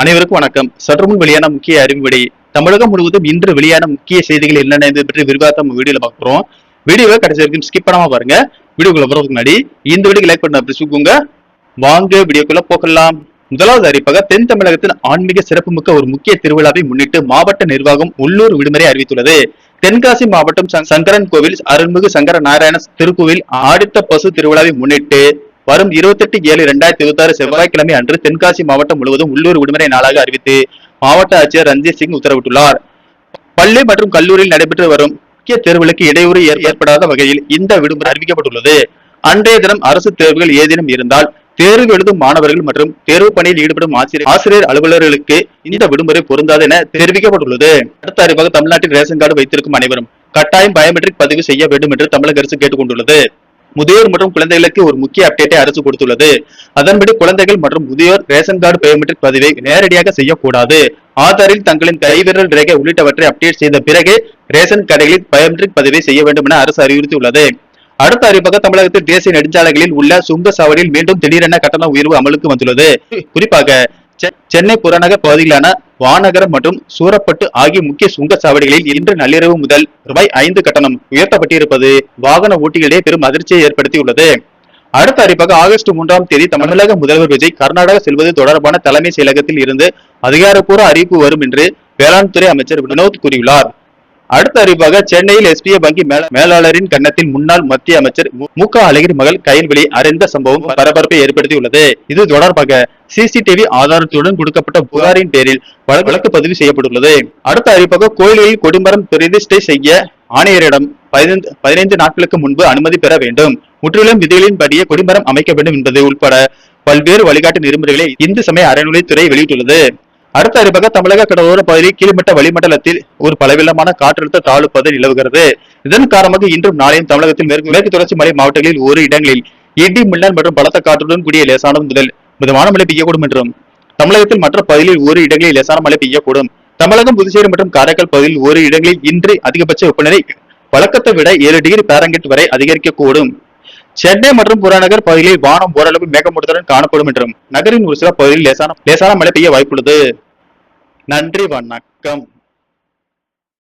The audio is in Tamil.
அனைவருக்கும் வணக்கம். சற்று முன் வெளியான முக்கிய அறிவிப்படி தமிழகம் முழுவதும் இன்று வெளியான முக்கிய செய்திகள் என்னென்ன பற்றி விரிவாக நம்ம வீடியோல பார்க்கிறோம். வீடியோவை கடைசி வரைக்கும் ஸ்கிப் பண்ணாம பாருங்க. வீடியோக்குள்ள போறதுக்கு முன்னாடி இந்த வீடியோ லைக் பண்ண பிடிச்சுக்கோங்க. வாங்க வீடியோக்குள்ள போகலாம். முதலாவது அறிவிப்பாக தென் தமிழகத்தின் ஆன்மீக சிறப்புமிக்க ஒரு முக்கிய திருவிழாவை முன்னிட்டு மாவட்ட நிர்வாகம் உள்ளூர் விடுமுறை அறிவித்துள்ளது. தென்காசி மாவட்டம் சங்கரன் கோவில் அருள்மிகு சங்கர நாராயண திருக்கோவில் ஆடித்த பசு திருவிழாவை முன்னிட்டு வரும் 28/7/2026 செவ்வாய்க்கிழமை அன்று தென்காசி மாவட்டம் முழுவதும் உள்ளூர் விடுமுறை நாளாக அறிவித்து மாவட்ட ஆட்சியர் ரஞ்சித் சிங் உத்தரவிட்டுள்ளார். பள்ளி மற்றும் கல்லூரியில் நடைபெற்று வரும் முக்கிய தேர்வுகளுக்கு இடையூறு ஏற்படாத வகையில் இந்த விடுமுறை அறிவிக்கப்பட்டுள்ளது. அன்றைய தினம் அரசு தேர்வுகள் ஏதேனும் இருந்தால் தேர்வு எழுதும் மாணவர்கள் மற்றும் தேர்வு பணியில் ஈடுபடும் ஆசிரியர் அலுவலர்களுக்கு இந்த விடுமுறை பொருந்தாது என தெரிவிக்கப்பட்டுள்ளது. அடுத்த அறிவாக தமிழ்நாட்டில் ரேஷன் கார்டு வைத்திருக்கும் அனைவரும் கட்டாயம் பயோமெட்ரிக் பதிவு செய்ய வேண்டும் என்று தமிழக அரசு கேட்டுக் கொண்டுள்ளது. முதியோர் மற்றும் குழந்தைகளுக்கு ஒரு முக்கிய அப்டேட்டை அரசு கொடுத்துள்ளது. அதன்படி குழந்தைகள் மற்றும் முதியோர் ரேஷன் கார்டு பயோமெட்ரிக் பதிவை நேரடியாக செய்யக்கூடாது. ஆதாரில் தங்களின் கைவிரல் ரேகை உள்ளிட்டவற்றை அப்டேட் செய்த பிறகு ரேஷன் கடைகளில் பயோமெட்ரிக் பதிவை செய்ய வேண்டும் என அரசு அறிவுறுத்தியுள்ளது. அடுத்த அறிவிப்பாக தமிழகத்தில் தேசிய நெடுஞ்சாலைகளில் உள்ள சுங்கச்சாவடியில் மீண்டும் திடீரென கட்டண உயர்வு அமலுக்கு வந்துள்ளது. குறிப்பாக சென்னை புறநகர் பகுதிகளான வானகரம் மற்றும் சூரப்பட்டு ஆகிய முக்கிய சுங்கச்சாவடிகளில் இன்று நள்ளிரவு முதல் ரூபாய் 5 கட்டணம் உயர்த்தப்பட்டிருப்பது வாகன ஓட்டிகளிடையே பெரும் அதிர்ச்சியை ஏற்படுத்தியுள்ளது. அடுத்த அறிவிப்பாக ஆகஸ்ட் 3ஆம் தேதி தமிழக முதல்வர் விஜய் கர்நாடகா செல்வது தொடர்பான தலைமை செயலகத்தில் இருந்து அதிகாரப்பூர்வ அறிவிப்பு வரும் என்று வேளாண் துறை அமைச்சர் வினோத் கூறியுள்ளார். அடுத்த அறிவிப்பாக சென்னையில் எஸ்பிஐ வங்கி மேலாளரின் கன்னத்தில் முன்னாள் மத்திய அமைச்சர் மு.க. அழகிரி மகள் கைல்வெளி அறைந்த சம்பவம் பரபரப்பை ஏற்படுத்தியுள்ளது. இது தொடர்பாக சிசிடிவி ஆதாரத்துடன் கொடுக்கப்பட்ட புகாரின் பேரில் வழக்கு பதிவு செய்யப்பட்டுள்ளது. அடுத்த அறிவிப்பாக கோயில்களில் கொடிமரம் பிரதிஷ்டை செய்ய ஆணையரிடம் 15 நாட்களுக்கு முன்பு அனுமதி பெற வேண்டும். முற்றிலும் விதிகளின்படியே கொடிமரம் அமைக்க வேண்டும் என்பது உட்பட பல்வேறு வழிகாட்டு நெறிமுறைகளை இந்து சமய அறநிலையத்துறை வெளியிட்டுள்ளது. அடுத்த அறிவிப்பாக தமிழக கடலோர பகுதியில் கீழ்மட்ட வளிமண்டலத்தில் ஒரு பலவீனமான காற்றழுத்த தாழ்வு பகுதி நிலவுகிறது. இதன் காரணமாக இன்றும் நாளையும் தமிழகத்தில் மேற்கு தொடர்ச்சி மலை மாவட்டங்களில் ஒரு இடங்களில் இடி மின்னல் மற்றும் பலத்த காற்றுடன் கூடிய லேசான முதல் மிதமான மழை பெய்யக்கூடும் என்றும் தமிழகத்தில் மற்ற பகுதிகளில் ஒரு இடங்களில் லேசான மழை பெய்யக்கூடும். தமிழகம், புதுச்சேரி மற்றும் காரைக்கால் பகுதியில் ஒரு இடங்களில் இன்று அதிகபட்ச வெப்பநிலை வழக்கத்தை விட 7 டிகிரி பாரன்ஹீட் வரை அதிகரிக்கக்கூடும். சென்னை மற்றும் புறநகர் பகுதிகளில் வானம் ஓரளவு மேகமூட்டத்துடன் காணப்படும் என்றும் நகரின் ஒரு சில பகுதியில் லேசான மழை பெய்ய வாய்ப்புள்ளது. நன்றி, வணக்கம்.